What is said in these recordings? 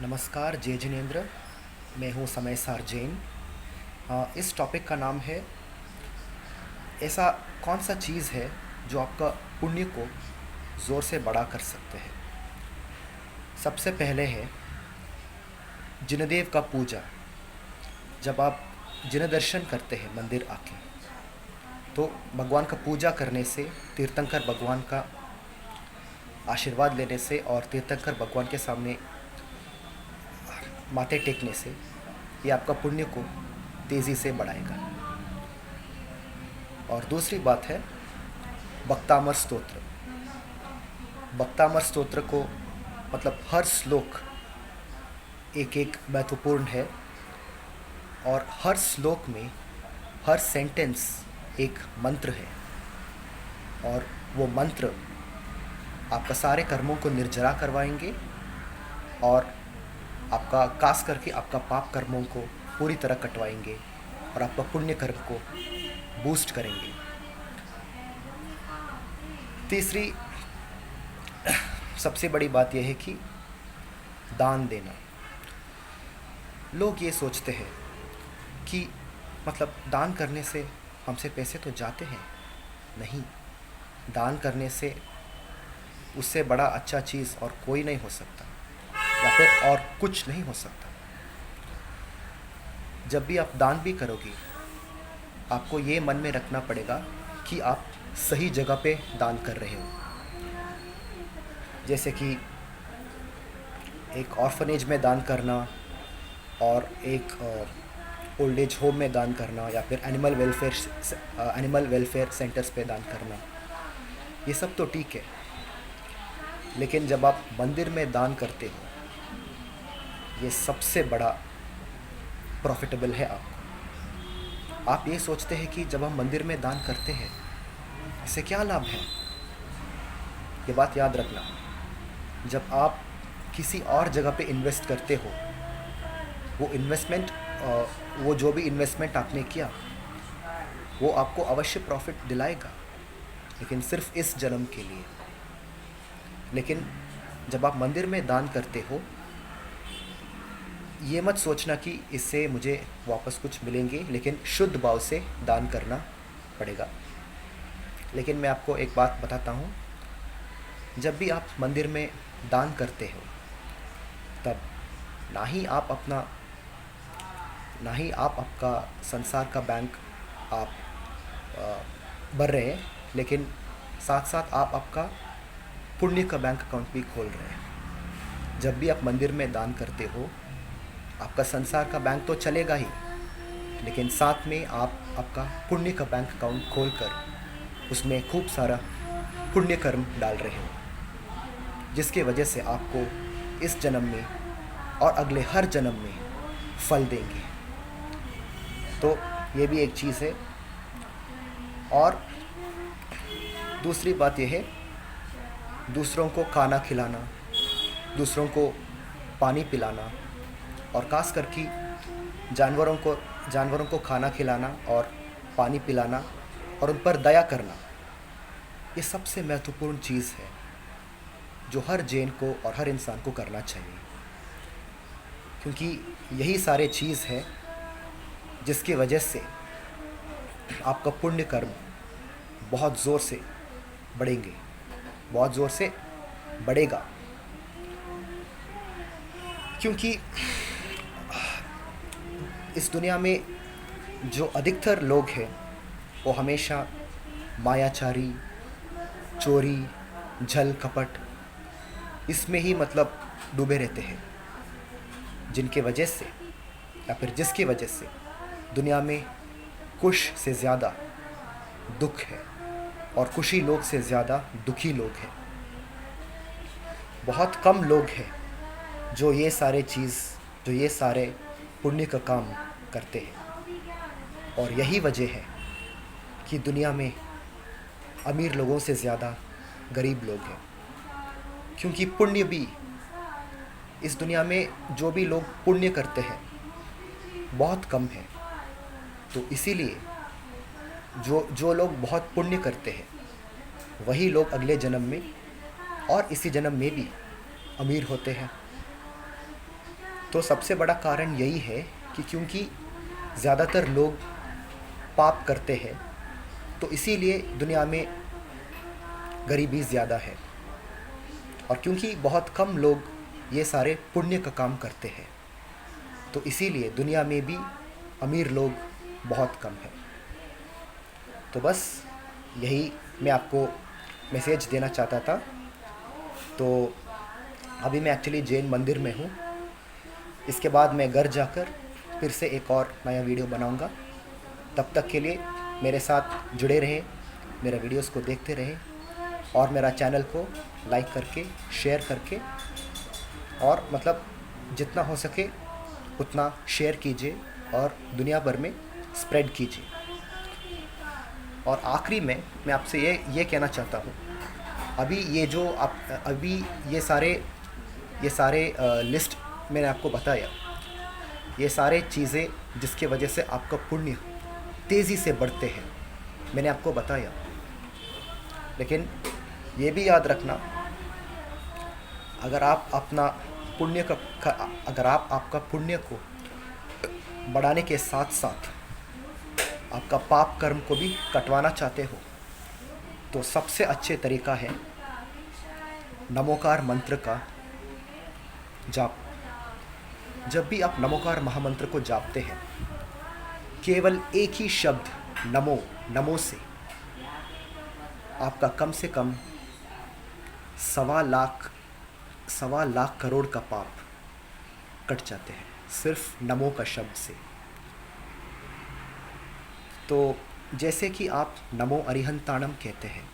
नमस्कार जय जिनेन्द्र। मैं हूँ समय सार जैन। इस टॉपिक का नाम है ऐसा कौन सा चीज़ है जो आपका पुण्य को ज़ोर से बड़ा कर सकते हैं। सबसे पहले है जिनदेव का पूजा। जब आप जिन दर्शन करते हैं मंदिर आके, तो भगवान का पूजा करने से, तीर्थंकर भगवान का आशीर्वाद लेने से और तीर्थंकर भगवान के सामने माथे टेकने से ये आपका पुण्य को तेज़ी से बढ़ाएगा। और दूसरी बात है भक्तामर स्तोत्र। भक्तामर स्तोत्र को मतलब हर श्लोक एक एक महत्वपूर्ण है, और हर श्लोक में हर सेंटेंस एक मंत्र है, और वो मंत्र आपका सारे कर्मों को निर्जरा करवाएंगे और आपका खास करके आपका पाप कर्मों को पूरी तरह कटवाएंगे और आपका पुण्य कर्म को बूस्ट करेंगे। तीसरी सबसे बड़ी बात यह है कि दान देना। लोग ये सोचते हैं कि मतलब दान करने से हमसे पैसे तो जाते हैं। नहीं, दान करने से उससे बड़ा अच्छा चीज़ और कोई नहीं हो सकता, या फिर और कुछ नहीं हो सकता। जब भी आप दान भी करोगे, आपको ये मन में रखना पड़ेगा कि आप सही जगह पे दान कर रहे हो। जैसे कि एक ऑर्फनेज में दान करना, और एक ओल्ड एज होम में दान करना, या फिर एनिमल वेलफेयर सेंटर्स पे दान करना, ये सब तो ठीक है। लेकिन जब आप मंदिर में दान करते हो, ये सबसे बड़ा प्रॉफिटेबल है आपको। आप ये सोचते हैं कि जब हम मंदिर में दान करते हैं इससे क्या लाभ है। ये बात याद रखना, जब आप किसी और जगह पे इन्वेस्ट करते हो, वो जो भी इन्वेस्टमेंट आपने किया वो आपको अवश्य प्रॉफिट दिलाएगा, लेकिन सिर्फ इस जन्म के लिए। लेकिन जब आप मंदिर में दान करते हो, ये मत सोचना कि इससे मुझे वापस कुछ मिलेंगे, लेकिन शुद्ध भाव से दान करना पड़ेगा। लेकिन मैं आपको एक बात बताता हूँ, जब भी आप मंदिर में दान करते हो, तब ना ही आप आपका संसार का बैंक आप भर रहे हैं, लेकिन साथ साथ आप आपका पुण्य का बैंक अकाउंट भी खोल रहे हैं। जब भी आप मंदिर में दान करते हो, आपका संसार का बैंक तो चलेगा ही, लेकिन साथ में आप आपका पुण्य का बैंक अकाउंट खोलकर उसमें खूब सारा पुण्य कर्म डाल रहे हो, जिसके वजह से आपको इस जन्म में और अगले हर जन्म में फल देंगे। तो ये भी एक चीज़ है। और दूसरी बात यह है, दूसरों को खाना खिलाना, दूसरों को पानी पिलाना, और खास करके जानवरों को खाना खिलाना और पानी पिलाना और उन पर दया करना, ये सबसे महत्वपूर्ण चीज़ है जो हर जैन को और हर इंसान को करना चाहिए। क्योंकि यही सारे चीज़ है जिसकी वजह से आपका पुण्य कर्म बहुत ज़ोर से बढ़ेगा। क्योंकि इस दुनिया में जो अधिकतर लोग हैं वो हमेशा मायाचारी, चोरी, छल कपट, इसमें ही मतलब डूबे रहते हैं, जिनके वजह से या फिर जिसकी वजह से दुनिया में खुश से ज़्यादा दुख है, और खुशी लोग से ज़्यादा दुखी लोग हैं। बहुत कम लोग हैं जो ये सारे पुण्य का काम करते हैं। और यही वजह है कि दुनिया में अमीर लोगों से ज़्यादा गरीब लोग हैं, क्योंकि पुण्य भी इस दुनिया में जो भी लोग पुण्य करते हैं बहुत कम है। तो इसीलिए जो लोग बहुत पुण्य करते हैं वही लोग अगले जन्म में और इसी जन्म में भी अमीर होते हैं। तो सबसे बड़ा कारण यही है कि क्योंकि ज़्यादातर लोग पाप करते हैं, तो इसीलिए दुनिया में गरीबी ज़्यादा है। और क्योंकि बहुत कम लोग ये सारे पुण्य का काम करते हैं, तो इसीलिए दुनिया में भी अमीर लोग बहुत कम हैं। तो बस यही मैं आपको मैसेज देना चाहता था। तो अभी मैं एक्चुअली जैन मंदिर में हूँ। इसके बाद मैं घर जाकर फिर से एक और नया वीडियो बनाऊँगा। तब तक के लिए मेरे साथ जुड़े रहें, मेरे वीडियोस को देखते रहें और मेरा चैनल को लाइक करके, शेयर करके और मतलब जितना हो सके उतना शेयर कीजिए और दुनिया भर में स्प्रेड कीजिए। और आखिरी में मैं आपसे ये कहना चाहता हूँ, अभी ये सारे लिस्ट मैंने आपको बताया, ये सारे चीज़ें जिसके वजह से आपका पुण्य तेज़ी से बढ़ते हैं, मैंने आपको बताया। लेकिन ये भी याद रखना, अगर आप आपका पुण्य को बढ़ाने के साथ साथ आपका पाप कर्म को भी कटवाना चाहते हो, तो सबसे अच्छे तरीका है नमोकार मंत्र का जाप। जब भी आप नमोकार महामंत्र को जापते हैं, केवल एक ही शब्द नमो से आपका कम से कम 1.25 लाख करोड़ का पाप कट जाते हैं, सिर्फ नमो का शब्द से। तो जैसे कि आप नमो अरिहंताणम कहते हैं,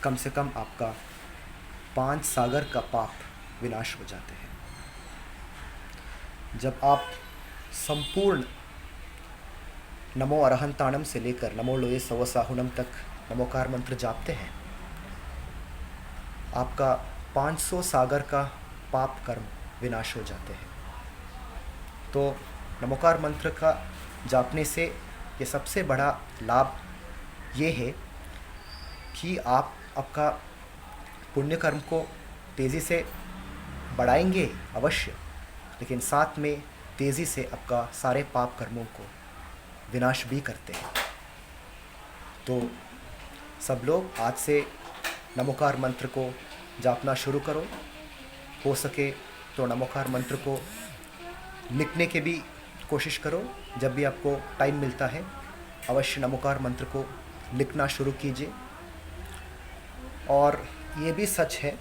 कम से कम आपका 5 सागर का पाप विनाश हो जाते हैं। जब आप संपूर्ण नमो अरहंताणम से लेकर नमो लोये सवसाहुनम तक नमोकार मंत्र जापते हैं, आपका 500 सागर का पाप कर्म विनाश हो जाते हैं। तो नमोकार मंत्र का जापने से ये सबसे बड़ा लाभ ये है कि आप आपका पुण्य कर्म को तेज़ी से बढ़ाएंगे अवश्य, लेकिन साथ में तेज़ी से आपका सारे पाप कर्मों को विनाश भी करते हैं। तो सब लोग आज से नमोकार मंत्र को जापना शुरू करो। हो सके तो नमोकार मंत्र को लिखने के भी कोशिश करो। जब भी आपको टाइम मिलता है, अवश्य नमोकार मंत्र को लिखना शुरू कीजिए। और ये भी सच है,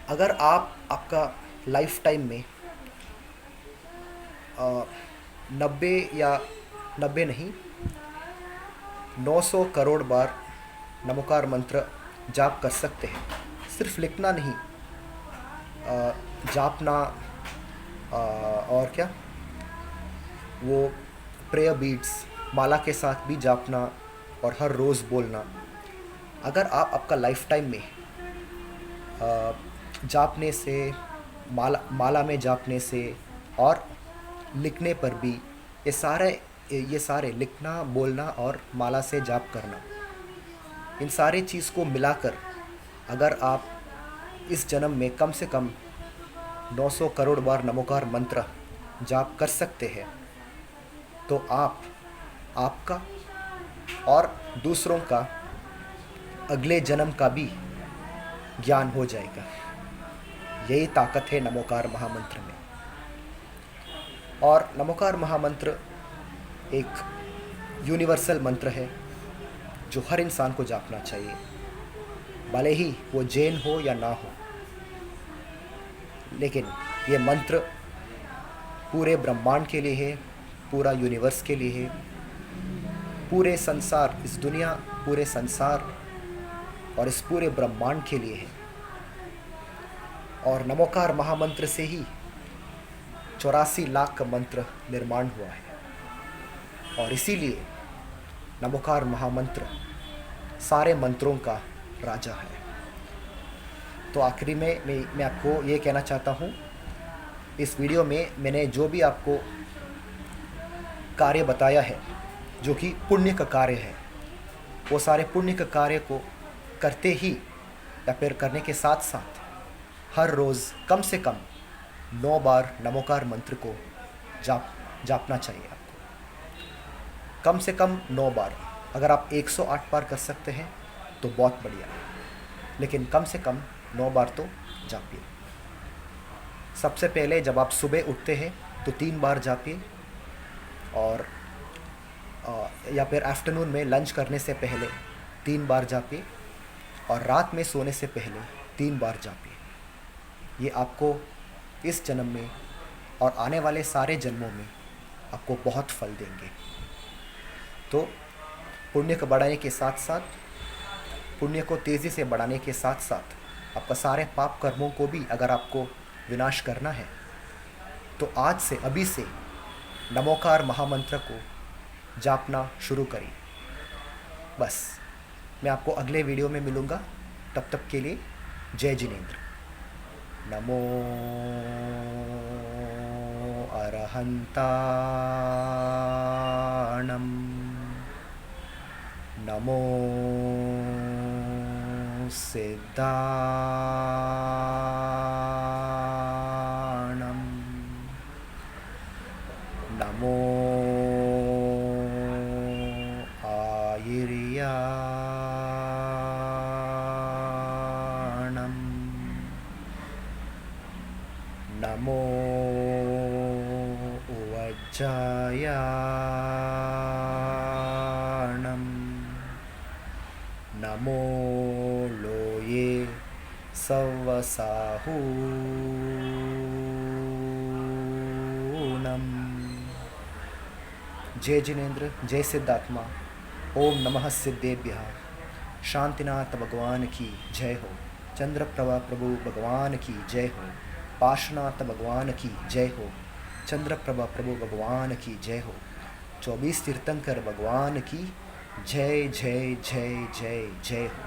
अगर आपका लाइफ टाइम में 90 नहीं 900 करोड़ बार नमोकार मंत्र जाप कर सकते हैं, सिर्फ लिखना नहीं, जापना और क्या वो प्रेयर बीट्स माला के साथ भी जापना और हर रोज़ बोलना। अगर आपका लाइफ टाइम में जापने से, माला में जापने से और लिखने पर भी, ये सारे लिखना, बोलना और माला से जाप करना, इन सारे चीज़ को मिलाकर अगर आप इस जन्म में कम से कम 900 करोड़ बार नमोकार मंत्र जाप कर सकते हैं, तो आपका और दूसरों का अगले जन्म का भी ज्ञान हो जाएगा। यही ताकत है नमोकार महामंत्र में। और नमोकार महामंत्र एक यूनिवर्सल मंत्र है जो हर इंसान को जापना चाहिए, भले ही वो जैन हो या ना हो। लेकिन ये मंत्र पूरे ब्रह्मांड के लिए है, पूरा यूनिवर्स के लिए है, पूरे संसार, इस दुनिया, पूरे संसार और इस पूरे ब्रह्मांड के लिए है। और नमोकार महामंत्र से ही 84 लाख का मंत्र निर्माण हुआ है। और इसीलिए नमोकार महामंत्र सारे मंत्रों का राजा है। तो आखिरी में मैं आपको ये कहना चाहता हूँ, इस वीडियो में मैंने जो भी आपको कार्य बताया है, जो कि पुण्य का कार्य है, वो सारे पुण्य का कार्य को करते ही या फिर करने के साथ साथ हर रोज़ कम से कम 9 बार नमोकार मंत्र को जापना चाहिए आपको। कम से कम 9 बार। अगर आप 108 बार कर सकते हैं तो बहुत बढ़िया, लेकिन कम से कम 9 बार तो जापिए। सबसे पहले जब आप सुबह उठते हैं तो 3 बार जापिए, और या फिर आफ्टरनून में लंच करने से पहले 3 बार जापिए, और रात में सोने से पहले 3 बार जापिए। ये आपको इस जन्म में और आने वाले सारे जन्मों में आपको बहुत फल देंगे। तो पुण्य को बढ़ाने के साथ साथ, पुण्य को तेज़ी से बढ़ाने के साथ साथ आपका सारे पाप कर्मों को भी अगर आपको विनाश करना है तो आज से, अभी से नमोकार महामंत्र को जापना शुरू करिए। बस मैं आपको अगले वीडियो में मिलूँगा, तब तक के लिए जय जिनेंद्र। नमो अरहंताणं, नमो सिद्धाणं, नमो आयर्याणं, नमो वज्रायाणं, नमो लोये सवसाहूणं। जय जिनेंद्र, जय सिद्धात्मा। ओम नमः सिद्धेभ्यः। शांतिनाथ भगवान की जय हो। चंद्रप्रभा प्रभु भगवान की जय हो। पार्श्वनाथ भगवान की जय हो। चंद्रप्रभा प्रभु भगवान की जय हो। 24 तीर्थंकर भगवान की जय जय जय जय जय हो।